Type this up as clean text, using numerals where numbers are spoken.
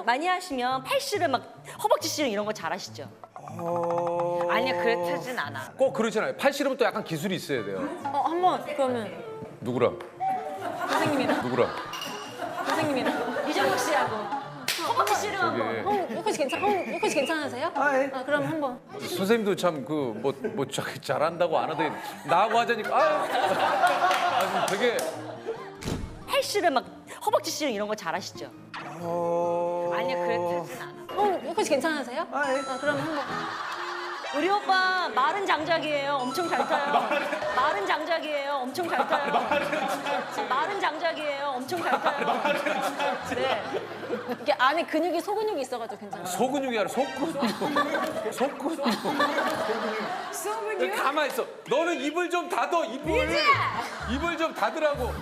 많이 하시면 팔씨름 막 허벅지 씨름 이런 거 잘하시죠? 아니야, 그렇진 않아. 꼭 그렇잖아요. 팔씨름은 또 약간 기술이 있어야 돼요. 한번 그러면 누구랑? 선생님이랑 누구랑? 선생님이랑. 이정욱 씨하고 허벅지 씨름 한번. 혹시 괜찮으세요? 예. 그럼 한번. 선생님도 참 그 뭐 잘한다고 안 하더니 나하고 하자니까 되게 팔씨름 막 허벅지 씨름 이런 거 잘하시죠? 아니야, 그렇진 않아. 혹시 괜찮으세요? 예. 그럼 한번. 우리 오빠 마른 장작이에요. 엄청 잘 타요. 마른 장작이에요. 엄청 잘 타요. 마른 장작이에요. 엄청 잘 타요. 네. 이게 안에 근육이 소근육이 있어가지고 괜찮아요. 소근육이 아니라 속근육. 속근육. 가만 있어. 너는 입을 좀 닫어. 입을 좀 닫으라고.